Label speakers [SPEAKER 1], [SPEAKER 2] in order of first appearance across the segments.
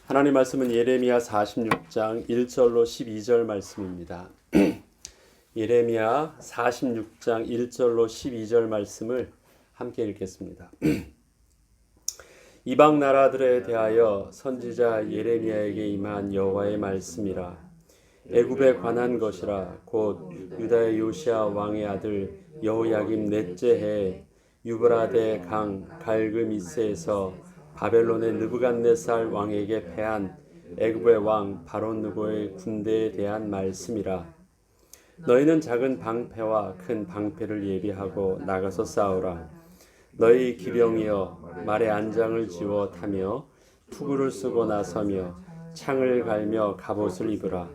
[SPEAKER 1] 하나님 말씀은 예레미야 46장 1절로 12절 말씀입니다. 예레미야 46장 1절로 12절 말씀을 함께 읽겠습니다. 이방 나라들에 대하여 선지자 예레미야에게 임한 여호와의 말씀이라. 애굽에 관한 것이라. 곧 유다의 요시야 왕의 아들 여호야김 넷째 해에 유브라데 강 갈그미스에서 바벨론의 느부갓네살 왕에게 패한 애굽의 왕 바론 느고의 군대에 대한 말씀이라. 너희는 작은 방패와 큰 방패를 예비하고 나가서 싸우라. 너희 기병이여 말에 안장을 지워 타며 투구를 쓰고 나서며 창을 갈며 갑옷을 입으라.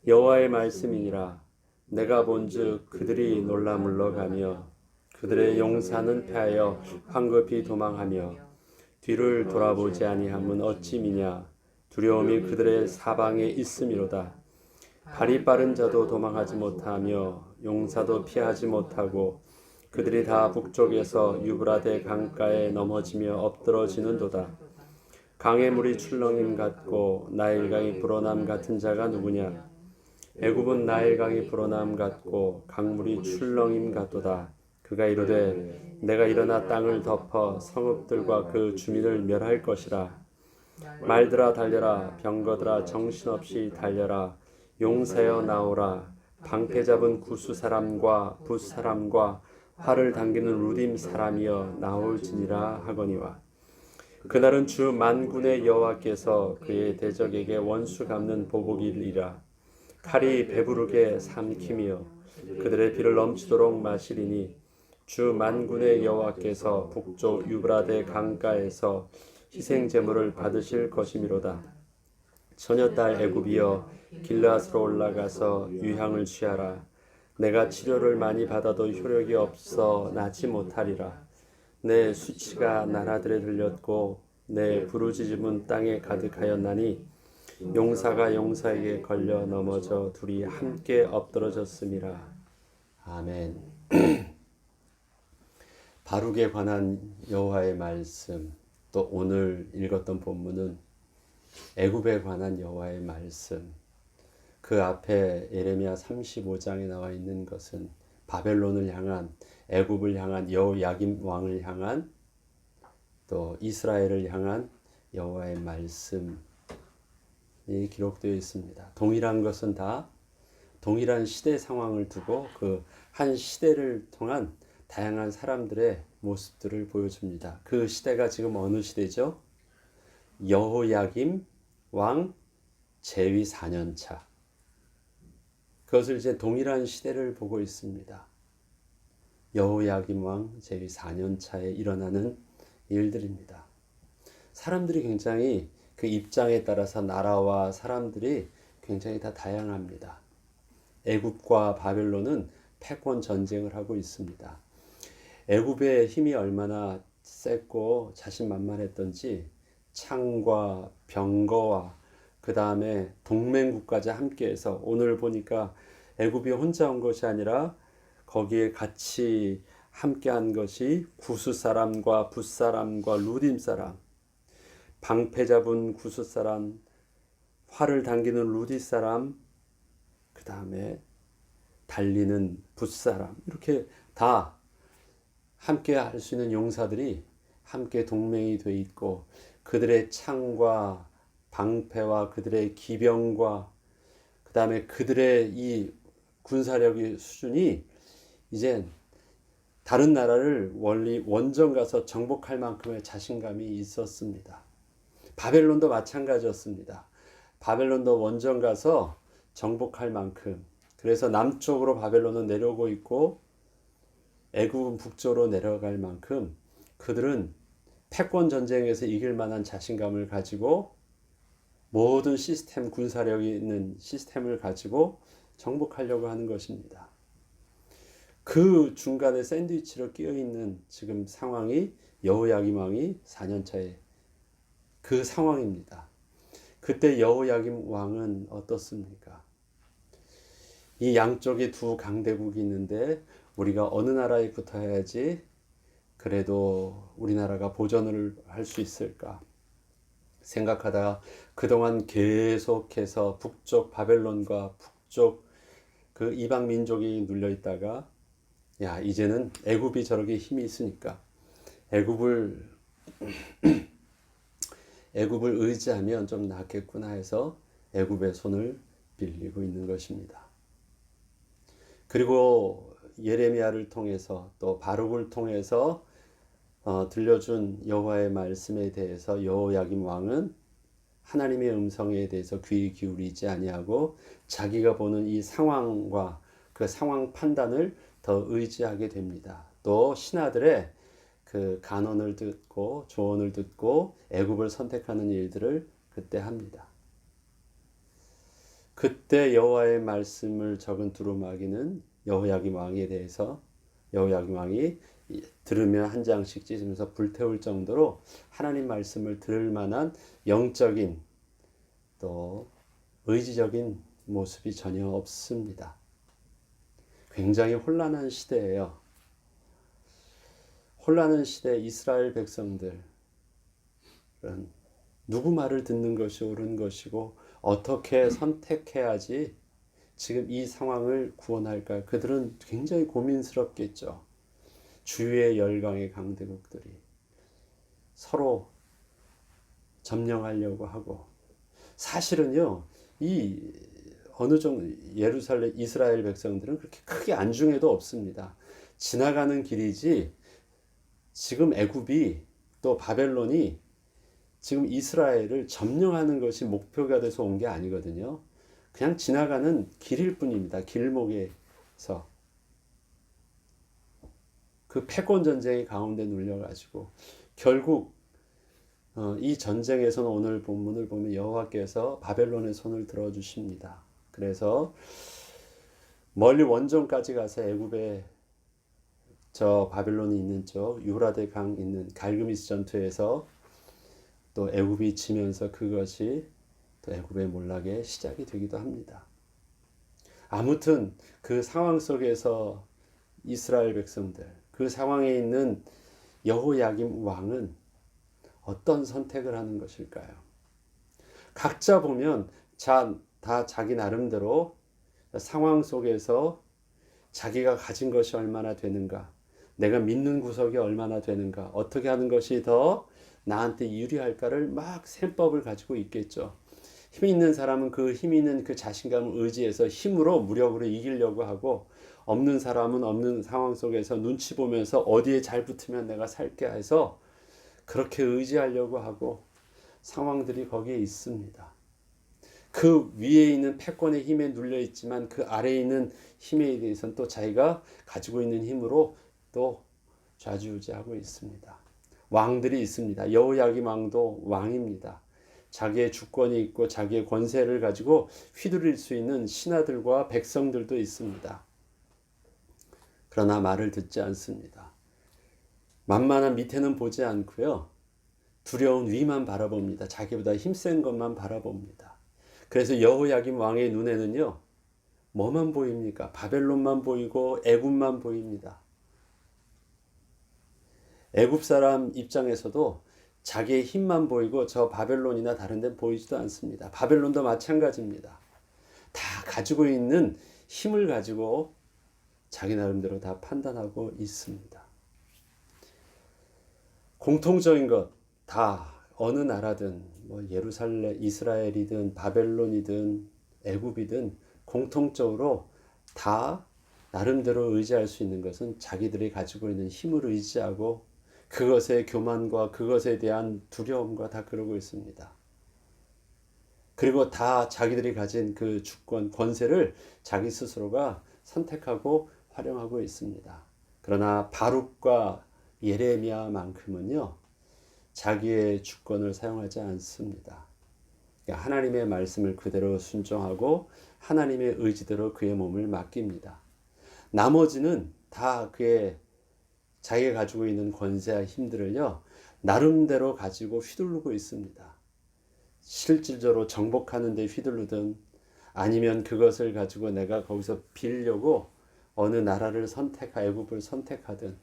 [SPEAKER 1] 여호와의 말씀이니라. 내가 본즉 그들이 놀라 물러가며 그들의 용사는 패하여 황급히 도망하며 뒤를 돌아보지 아니함은 어찌 미냐. 두려움이 그들의 사방에 있음이로다. 발이 빠른 자도 도망하지 못하며 용사도 피하지 못하고 그들이 다 북쪽에서 유브라데 강가에 넘어지며 엎드러지는도다. 강의 물이 출렁임 같고 나일강이 불어남 같은 자가 누구냐. 애굽은 나일강이 불어남 같고 강물이 출렁임 같도다. 그가 이르되 내가 일어나 땅을 덮어 성읍들과 그 주민을 멸할 것이라. 말들아 달려라. 병거들아 정신없이 달려라. 용사여 나오라. 방패 잡은 구스 사람과 붓 사람과 활을 당기는 루딤 사람이여 나올지니라 하거니와. 그날은 주 만군의 여호와께서 그의 대적에게 원수 갚는 보복이리라. 칼이 배부르게 삼키며 그들의 피를 넘치도록 마시리니 주 만군의 여호와께서 북쪽 유브라데 강가에서 희생 제물을 받으실 것이미로다. 처녀딸 애굽이여 길앗으로 올라가서 유향을 취하라. 내가 치료를 많이 받아도 효력이 없어 나지 못하리라. 내 수치가 나라들에 들렸고 내 부르짖음은 땅에 가득하였나니 용사가 용사에게 걸려 넘어져 둘이 함께 엎드러졌음이라. 아멘. 바룩에 관한 여호와의 말씀, 또 오늘 읽었던 본문은 애굽에 관한 여호와의 말씀. 그 앞에 예레미야 35장에 나와 있는 것은 바벨론을 향한, 애굽을 향한, 여호야김 왕을 향한, 또 이스라엘을 향한 여호와의 말씀이 기록되어 있습니다. 동일한 것은 다 동일한 시대 상황을 두고 그 한 시대를 통한 다양한 사람들의 모습들을 보여줍니다. 그 시대가 지금 어느 시대죠? 여호야김 왕 재위 4년차. 그것을 이제 동일한 시대를 보고 있습니다. 여호야김 왕 재위 4년차에 일어나는 일들입니다. 사람들이 굉장히 그 입장에 따라서 나라와 사람들이 굉장히 다 다양합니다. 애굽과 바벨론은 패권 전쟁을 하고 있습니다. 애굽의 힘이 얼마나 셌고 자신만만했던지 창과 병거와 그 다음에 동맹국까지 함께해서, 오늘 보니까 애굽이 혼자 온 것이 아니라 거기에 같이 함께한 것이 구스 사람과 붓 사람과 루딤 사람, 방패 잡은 구스 사람, 활을 당기는 루디 사람, 그 다음에 달리는 붓 사람, 이렇게 다 함께 할 수 있는 용사들이 함께 동맹이 돼 있고, 그들의 창과 방패와 그들의 기병과 그 다음에 그들의 이 군사력의 수준이 이제 다른 나라를 원정 가서 정복할 만큼의 자신감이 있었습니다. 바벨론도 마찬가지였습니다. 바벨론도 원정 가서 정복할 만큼, 그래서 남쪽으로 바벨론은 내려오고 있고 애굽은 북쪽으로 내려갈 만큼 그들은 패권 전쟁에서 이길 만한 자신감을 가지고 모든 시스템, 군사력이 있는 시스템을 가지고 정복하려고 하는 것입니다. 그 중간에 샌드위치로 끼어 있는 지금 상황이 여호야김 왕이 4년차에 그 상황입니다. 그때 여호야김 왕은 어떻습니까? 이 양쪽에 두 강대국이 있는데 우리가 어느 나라에 붙어야지 그래도 우리나라가 보전을 할 수 있을까? 생각하다가 그동안 계속해서 북쪽 바벨론과 북쪽 그 이방 민족이 눌려 있다가 야 이제는 애굽이 저렇게 힘이 있으니까 애굽을 애굽을 의지하면 좀 낫겠구나 해서 애굽의 손을 빌리고 있는 것입니다. 그리고 예레미야를 통해서 또 바룩을 통해서 들려준 여호와의 말씀에 대해서 여호야김 왕은 하나님의 음성에 대해서 귀 기울이지 아니하고 자기가 보는 이 상황과 그 상황 판단을 더 의지하게 됩니다. 또 신하들의 그 간언을 듣고 조언을 듣고 애굽을 선택하는 일들을 그때 합니다. 그때 여호와의 말씀을 적은 두루마기는 여호야김 왕에 대해서 여호야김 왕이 들으면 한 장씩 찢으면서 불태울 정도로 하나님 말씀을 들을 만한 영적인 또 의지적인 모습이 전혀 없습니다. 굉장히 혼란한 시대예요. 혼란한 시대 이스라엘 백성들은 누구 말을 듣는 것이 옳은 것이고 어떻게 선택해야지 지금 이 상황을 구원할까? 그들은 굉장히 고민스럽겠죠. 주위의 열강의 강대국들이 서로 점령하려고 하고 사실은요 이 어느 정도 예루살렘 이스라엘 백성들은 그렇게 크게 안중에도 없습니다. 지나가는 길이지 지금 애굽이 또 바벨론이 지금 이스라엘을 점령하는 것이 목표가 돼서 온 게 아니거든요. 그냥 지나가는 길일 뿐입니다. 길목에서 그 패권 전쟁의 가운데 눌려가지고 결국 이 전쟁에서는 오늘 본문을 보면 여호와께서 바벨론의 손을 들어주십니다. 그래서 멀리 원정까지 가서 애굽에 저 바벨론이 있는 쪽 유브라데 강 있는 갈그미스 전투에서 또 애굽이 지면서 그것이 또 애굽의 몰락의 시작이 되기도 합니다. 아무튼 그 상황 속에서 이스라엘 백성들 그 상황에 있는 여호야김 왕은 어떤 선택을 하는 것일까요? 각자 보면 다 자기 나름대로 상황 속에서 자기가 가진 것이 얼마나 되는가, 내가 믿는 구석이 얼마나 되는가, 어떻게 하는 것이 더 나한테 유리할까를 막 셈법을 가지고 있겠죠. 힘이 있는 사람은 그 힘이 있는 그 자신감을 의지해서 힘으로 무력으로 이기려고 하고 없는 사람은 없는 상황 속에서 눈치 보면서 어디에 잘 붙으면 내가 살게 해서 그렇게 의지하려고 하고 상황들이 거기에 있습니다. 그 위에 있는 패권의 힘에 눌려 있지만 그 아래에 있는 힘에 대해서는 또 자기가 가지고 있는 힘으로 또 좌지우지하고 있습니다. 왕들이 있습니다. 여호야김 왕도 왕입니다. 자기의 주권이 있고 자기의 권세를 가지고 휘두를 수 있는 신하들과 백성들도 있습니다. 그러나 말을 듣지 않습니다. 만만한 밑에는 보지 않고요. 두려운 위만 바라봅니다. 자기보다 힘센 것만 바라봅니다. 그래서 여호야김 왕의 눈에는요. 뭐만 보입니까? 바벨론만 보이고 애굽만 보입니다. 애굽 사람 입장에서도 자기의 힘만 보이고 저 바벨론이나 다른 데는 보이지도 않습니다. 바벨론도 마찬가지입니다. 다 가지고 있는 힘을 가지고 자기 나름대로 다 판단하고 있습니다. 공통적인 것 다 어느 나라든 뭐 예루살렘, 이스라엘이든 바벨론이든 애굽이든 공통적으로 다 나름대로 의지할 수 있는 것은 자기들이 가지고 있는 힘을 의지하고 그것의 교만과 그것에 대한 두려움과 다 그러고 있습니다. 그리고 다 자기들이 가진 그 주권, 권세를 자기 스스로가 선택하고 활용하고 있습니다. 그러나 바룩과 예레미야만큼은요. 자기의 주권을 사용하지 않습니다. 그러니까 하나님의 말씀을 그대로 순종하고 하나님의 의지대로 그의 몸을 맡깁니다. 나머지는 다 그의 자기가 가지고 있는 권세와 힘들을요. 나름대로 가지고 휘두르고 있습니다. 실질적으로 정복하는 데 휘두르든 아니면 그것을 가지고 내가 거기서 빌려고 어느 나라를 애굽을 선택하든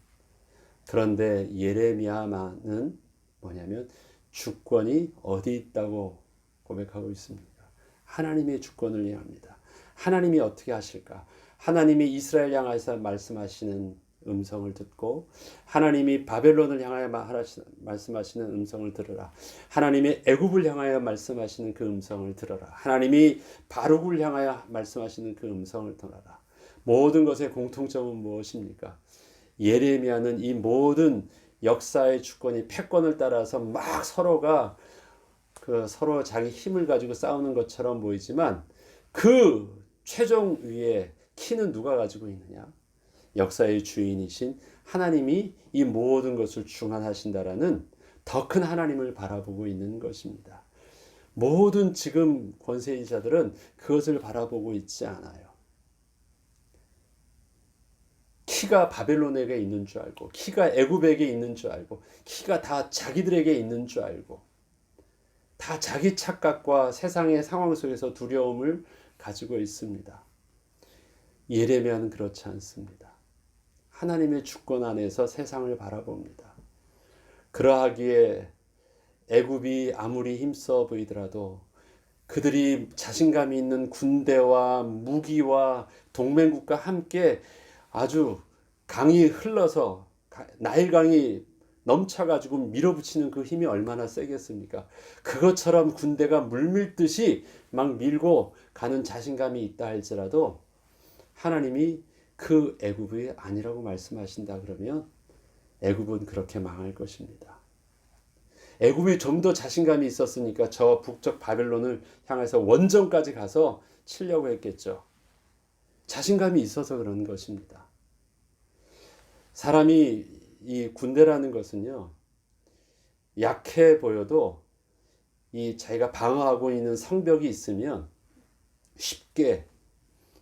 [SPEAKER 1] 그런데 예레미야만은 뭐냐면 주권이 어디 있다고 고백하고 있습니까? 하나님의 주권을 얘기합니다. 하나님이 어떻게 하실까? 하나님이 이스라엘 향해서 말씀하시는 음성을 듣고 하나님이 바벨론을 향하여 말씀하시는 음성을 들으라. 하나님이 애굽을 향하여 말씀하시는 그 음성을 들어라. 하나님이 바룩을 향하여 말씀하시는 그 음성을 들어라. 모든 것의 공통점은 무엇입니까? 예레미야는 이 모든 역사의 주권이 패권을 따라서 막 서로가 서로 자기 힘을 가지고 싸우는 것처럼 보이지만 그 최종 위에 키는 누가 가지고 있느냐? 역사의 주인이신 하나님이 이 모든 것을 주관하신다라는 더 큰 하나님을 바라보고 있는 것입니다. 모든 지금 권세자들은 그것을 바라보고 있지 않아요. 키가 바벨론에게 있는 줄 알고, 키가 애굽에게 있는 줄 알고, 키가 다 자기들에게 있는 줄 알고, 다 자기 착각과 세상의 상황 속에서 두려움을 가지고 있습니다. 예레미야는 그렇지 않습니다. 하나님의 주권 안에서 세상을 바라봅니다. 그러하기에 애굽이 아무리 힘써 보이더라도 그들이 자신감이 있는 군대와 무기와 동맹국과 함께 아주 강이 흘러서 나일강이 넘쳐가지고 밀어붙이는 그 힘이 얼마나 세겠습니까? 그것처럼 군대가 물밀듯이 막 밀고 가는 자신감이 있다 할지라도 하나님이 그 애굽이 아니라고 말씀하신다 그러면 애굽은 그렇게 망할 것입니다. 애굽이 좀 더 자신감이 있었으니까 저 북쪽 바벨론을 향해서 원정까지 가서 치려고 했겠죠. 자신감이 있어서 그런 것입니다. 사람이 이 군대라는 것은요, 약해 보여도 이 자기가 방어하고 있는 성벽이 있으면 쉽게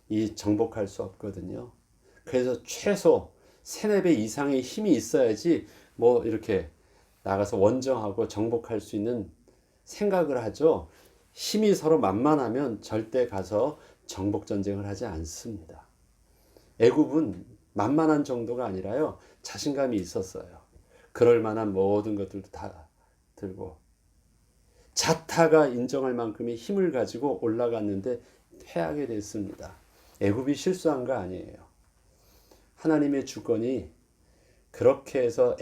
[SPEAKER 1] 이 정복할 수 없거든요. 그래서 최소 3-4배 이상의 힘이 있어야지 뭐 이렇게 나가서 원정하고 정복할 수 있는 생각을 하죠. 힘이 서로 만만하면 절대 가서 정복 전쟁을 하지 않습니다. 애굽은 만만한 정도가 아니라요, 자신감이 있었어요. 그럴 만한 모든 것들도 다 들고 자타가 인정할 만큼의 힘을 가지고 올라갔는데 패하게 됐습니다. 애굽이 실수한 거 아니에요. 하나님의 주권이 그렇게 해서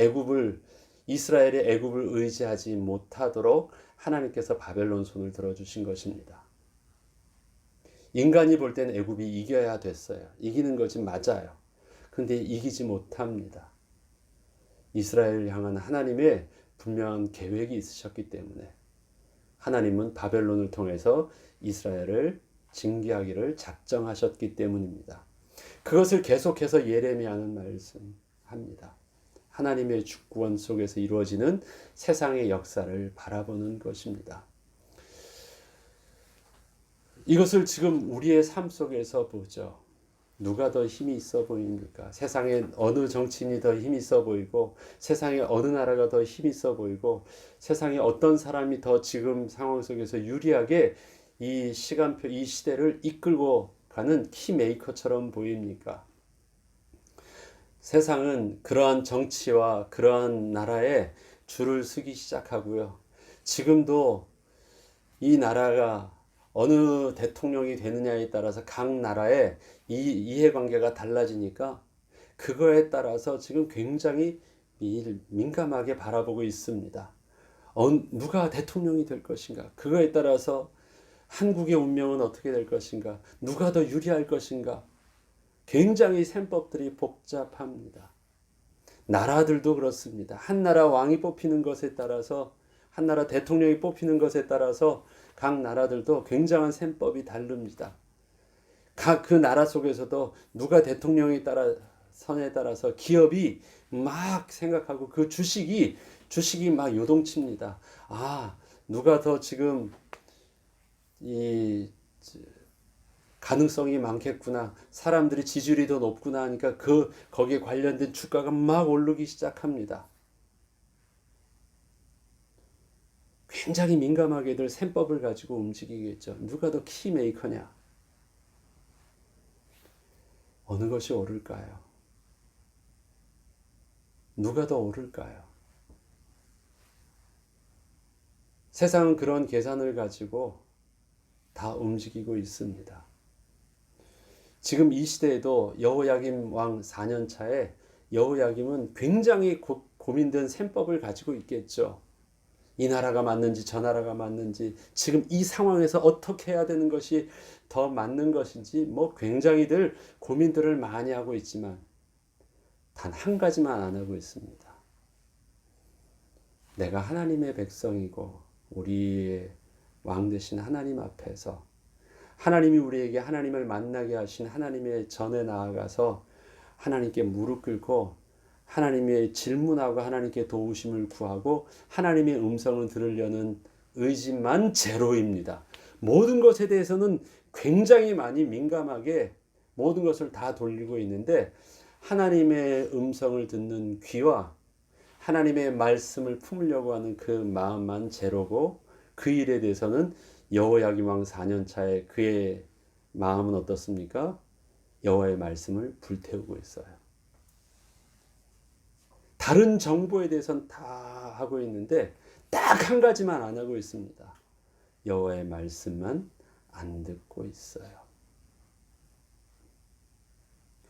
[SPEAKER 1] 이스라엘의 애굽을 의지하지 못하도록 하나님께서 바벨론 손을 들어주신 것입니다. 인간이 볼 때는 애굽이 이겨야 됐어요. 이기는 것이 맞아요. 근데 이기지 못합니다. 이스라엘을 향한 하나님의 분명한 계획이 있으셨기 때문에 하나님은 바벨론을 통해서 이스라엘을 징계하기를 작정하셨기 때문입니다. 그것을 계속해서 예레미야는 말씀합니다. 하나님의 주권 속에서 이루어지는 세상의 역사를 바라보는 것입니다. 이것을 지금 우리의 삶 속에서 보죠. 누가 더 힘이 있어 보입니까? 세상에 어느 정치인이 더 힘이 있어 보이고, 세상에 어느 나라가 더 힘이 있어 보이고, 세상에 어떤 사람이 더 지금 상황 속에서 유리하게 이 시간표, 이 시대를 이끌고 가는 키메이커처럼 보입니까? 세상은 그러한 정치와 그러한 나라에 줄을 서기 시작하고요. 지금도 이 나라가 어느 대통령이 되느냐에 따라서 각 나라의 이해관계가 달라지니까 그거에 따라서 지금 굉장히 민감하게 바라보고 있습니다. 누가 대통령이 될 것인가? 그거에 따라서 한국의 운명은 어떻게 될 것인가? 누가 더 유리할 것인가? 굉장히 셈법들이 복잡합니다. 나라들도 그렇습니다. 한 나라 왕이 뽑히는 것에 따라서, 한 나라 대통령이 뽑히는 것에 따라서 각 나라들도 굉장한 셈법이 다릅니다. 각 그 나라 속에서도 누가 대통령에 따라 선에 따라서 기업이 막 생각하고 그 주식이 막 요동칩니다. 누가 더 지금 이 가능성이 많겠구나. 사람들이 지지율이 더 높구나 하니까 거기에 관련된 주가가 막 오르기 시작합니다. 굉장히 민감하게들 셈법을 가지고 움직이겠죠. 누가 더 키메이커냐? 어느 것이 오를까요? 누가 더 오를까요? 세상은 그런 계산을 가지고 다 움직이고 있습니다. 지금 이 시대에도 여호야김 왕 4년 차에 여호야김은 굉장히 고민된 셈법을 가지고 있겠죠. 이 나라가 맞는지 저 나라가 맞는지, 지금 이 상황에서 어떻게 해야 되는 것이 더 맞는 것인지 굉장히들 고민들을 많이 하고 있지만 단 한 가지만 안 하고 있습니다. 내가 하나님의 백성이고 우리의 왕 되신 하나님 앞에서 하나님이 우리에게 하나님을 만나게 하신 하나님의 전에 나아가서 하나님께 무릎 꿇고 하나님의 질문하고 하나님께 도우심을 구하고 하나님의 음성을 들으려는 의지만 제로입니다. 모든 것에 대해서는 굉장히 많이 민감하게 모든 것을 다 돌리고 있는데 하나님의 음성을 듣는 귀와 하나님의 말씀을 품으려고 하는 그 마음만 제로고, 그 일에 대해서는 여호야김 왕 4년 차에 그의 마음은 어떻습니까? 여호와의 말씀을 불태우고 있어요. 다른 정보에 대해서는 다 하고 있는데 딱 한 가지만 안 하고 있습니다. 여호와의 말씀만 안 듣고 있어요.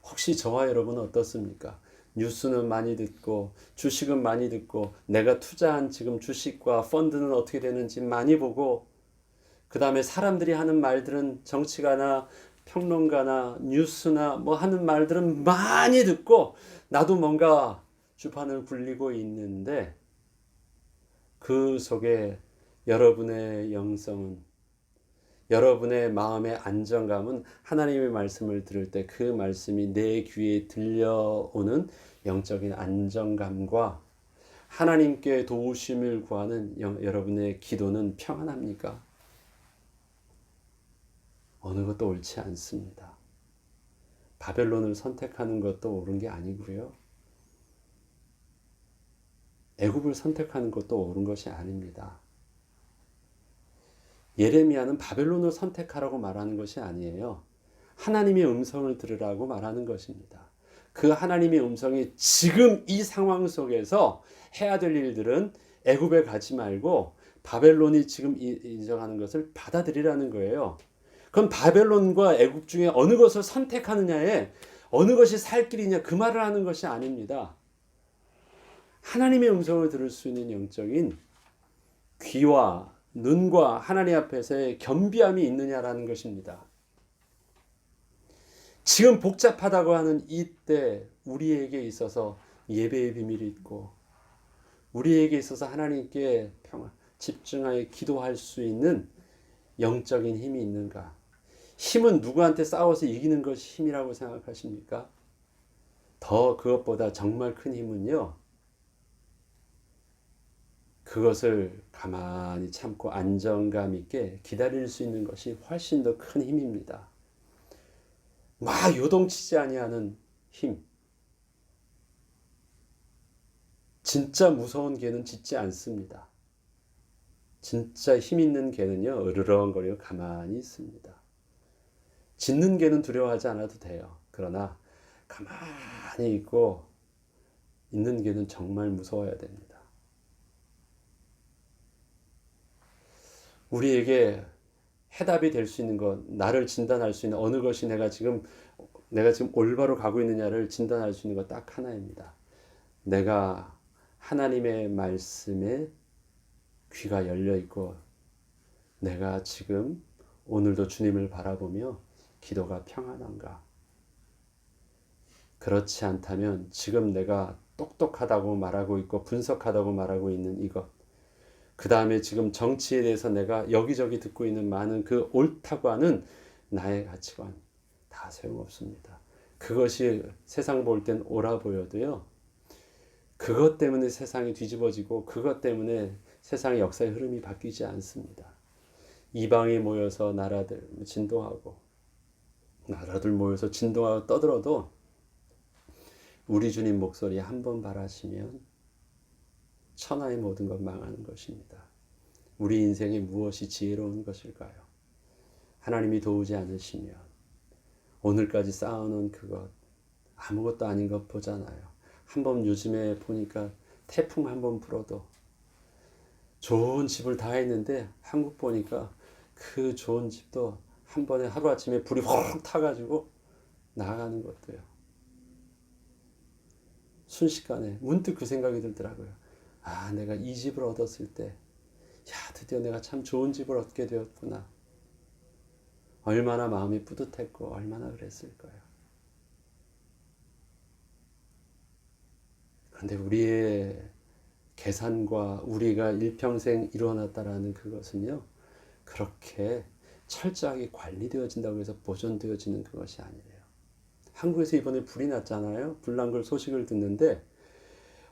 [SPEAKER 1] 혹시 저와 여러분은 어떻습니까? 뉴스는 많이 듣고 주식은 많이 듣고 내가 투자한 지금 주식과 펀드는 어떻게 되는지 많이 보고, 그 다음에 사람들이 하는 말들은 정치가나 평론가나 뉴스나 하는 말들은 많이 듣고 나도 뭔가 주판을 굴리고 있는데 그 속에 여러분의 영성은, 여러분의 마음의 안정감은 하나님의 말씀을 들을 때 그 말씀이 내 귀에 들려오는 영적인 안정감과 하나님께 도우심을 구하는 여러분의 기도는 평안합니까? 어느 것도 옳지 않습니다. 바벨론을 선택하는 것도 옳은 게 아니고요. 애굽을 선택하는 것도 옳은 것이 아닙니다. 예레미야는 바벨론을 선택하라고 말하는 것이 아니에요. 하나님의 음성을 들으라고 말하는 것입니다. 그 하나님의 음성이 지금 이 상황 속에서 해야 될 일들은 애굽에 가지 말고 바벨론이 지금 인정하는 것을 받아들이라는 거예요. 그럼 바벨론과 애굽 중에 어느 것을 선택하느냐에 어느 것이 살 길이냐 그 말을 하는 것이 아닙니다. 하나님의 음성을 들을 수 있는 영적인 귀와 눈과 하나님 앞에서의 겸비함이 있느냐라는 것입니다. 지금 복잡하다고 하는 이때 우리에게 있어서 예배의 비밀이 있고 우리에게 있어서 하나님께 집중하여 기도할 수 있는 영적인 힘이 있는가? 힘은 누구한테 싸워서 이기는 것이 힘이라고 생각하십니까? 더 그것보다 정말 큰 힘은요, 그것을 가만히 참고 안정감 있게 기다릴 수 있는 것이 훨씬 더 큰 힘입니다. 막 요동치지 아니하는 힘. 진짜 무서운 개는 짖지 않습니다. 진짜 힘 있는 개는요, 으르렁거리고 가만히 있습니다. 짖는 개는 두려워하지 않아도 돼요. 그러나 가만히 있고 있는 개는 정말 무서워야 됩니다. 우리에게 해답이 될 수 있는 것, 나를 진단할 수 있는 어느 것이 내가 지금 올바로 가고 있느냐를 진단할 수 있는 것 딱 하나입니다. 내가 하나님의 말씀에 귀가 열려 있고 내가 지금 오늘도 주님을 바라보며 기도가 평안한가? 그렇지 않다면 지금 내가 똑똑하다고 말하고 있고 분석하다고 말하고 있는 이것, 그 다음에 지금 정치에 대해서 내가 여기저기 듣고 있는 많은 그 옳다고 하는 나의 가치관 다 소용없습니다. 그것이 세상 볼 땐 옳아 보여도요, 그것 때문에 세상이 뒤집어지고 그것 때문에 세상의 역사의 흐름이 바뀌지 않습니다. 이방이 모여서 나라들 진동하고 나라들 모여서 진동하고 떠들어도 우리 주님 목소리 한 번 바라시면 천하의 모든 것 망하는 것입니다. 우리 인생에 무엇이 지혜로운 것일까요? 하나님이 도우지 않으시면 오늘까지 쌓아놓은 그것 아무것도 아닌 것 보잖아요. 한번 요즘에 보니까 태풍 한번 불어도 좋은 집을 다 했는데 한국 보니까 그 좋은 집도 한 번에 하루아침에 불이 확 타가지고 나가는 것도요. 순식간에 문득 그 생각이 들더라고요. 아, 내가 이 집을 얻었을 때, 야, 드디어 내가 참 좋은 집을 얻게 되었구나. 얼마나 마음이 뿌듯했고 얼마나 그랬을 거예요. 그런데 우리의 계산과 우리가 일평생 이루어놨다라는 그것은요, 그렇게 철저하게 관리되어진다고 해서 보존되어지는 그것이 아니래요. 한국에서 이번에 불이 났잖아요. 불난 걸 소식을 듣는데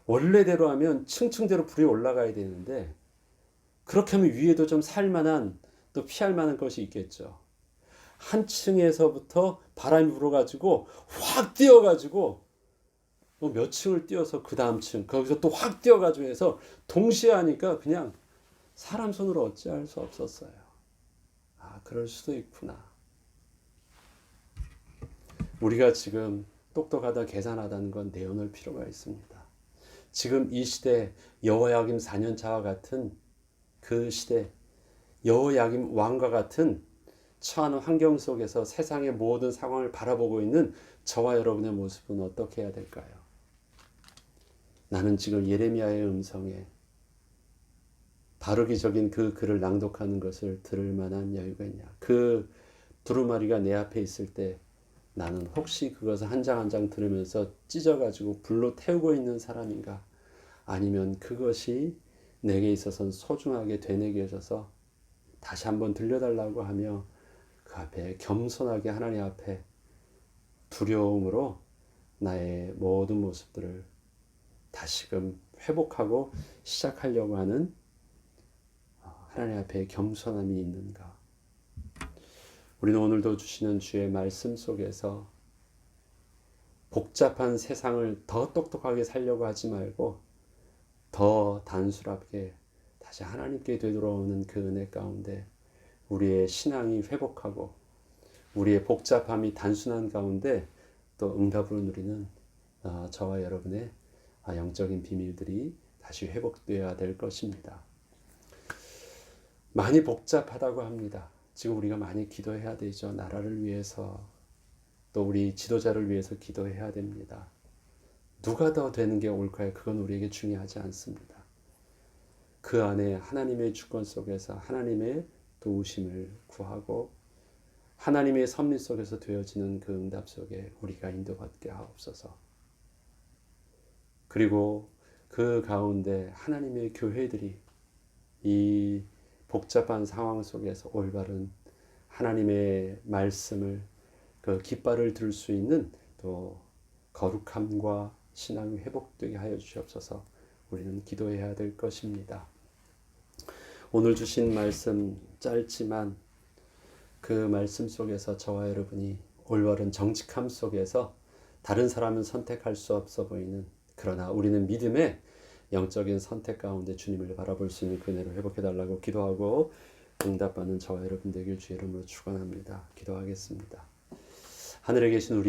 [SPEAKER 1] 원래대로 하면 층층대로 불이 올라가야 되는데 그렇게 하면 위에도 좀 살만한 또 피할 만한 것이 있겠죠. 한 층에서부터 바람이 불어가지고 확 뛰어가지고 몇 층을 뛰어서 그 다음 층 거기서 또 확 뛰어가지고 해서 동시에 하니까 그냥 사람 손으로 어찌할 수 없었어요. 아, 그럴 수도 있구나. 우리가 지금 똑똑하다 계산하다는 건 내어놓을 필요가 있습니다. 지금 이 시대 여호야김 4년차와 같은 그 시대 여호야김 왕과 같은 처한 환경 속에서 세상의 모든 상황을 바라보고 있는 저와 여러분의 모습은 어떻게 해야 될까요? 나는 지금 예레미야의 음성에 바르게 적인 그 글을 낭독하는 것을 들을 만한 여유가 있냐? 그 두루마리가 내 앞에 있을 때 나는 혹시 그것을 한 장 한 장 들으면서 찢어가지고 불로 태우고 있는 사람인가? 아니면 그것이 내게 있어서는 소중하게 되뇌게 해줘서 다시 한번 들려달라고 하며 그 앞에 겸손하게 하나님 앞에 두려움으로 나의 모든 모습들을 다시금 회복하고 시작하려고 하는 하나님 앞에 겸손함이 있는가? 우리는 오늘도 주시는 주의 말씀 속에서 복잡한 세상을 더 똑똑하게 살려고 하지 말고 더 단순하게 다시 하나님께 되돌아오는 그 은혜 가운데 우리의 신앙이 회복하고 우리의 복잡함이 단순한 가운데 또 응답으로 누리는 저와 여러분의 영적인 비밀들이 다시 회복되어야 될 것입니다. 많이 복잡하다고 합니다. 지금 우리가 많이 기도해야 되죠. 나라를 위해서 또 우리 지도자를 위해서 기도해야 됩니다. 누가 더 되는 게 옳까요? 그건 우리에게 중요하지 않습니다. 그 안에 하나님의 주권 속에서 하나님의 도우심을 구하고 하나님의 섭리 속에서 되어지는 그 응답 속에 우리가 인도받게 하옵소서. 그리고 그 가운데 하나님의 교회들이 이 복잡한 상황 속에서 올바른 하나님의 말씀을 그 깃발을 들 수 있는 또 거룩함과 신앙이 회복되게 하여 주시옵소서. 우리는 기도해야 될 것입니다. 오늘 주신 말씀 짧지만 그 말씀 속에서 저와 여러분이 올바른 정직함 속에서 다른 사람은 선택할 수 없어 보이는 그러나 우리는 믿음의 영적인 선택 가운데 주님을 바라볼 수 있는 그 은혜를 회복해달라고 기도하고 응답받는 저와 여러분 되길 주의 이름으로 축원합니다. 기도하겠습니다. 하늘에 계신 우리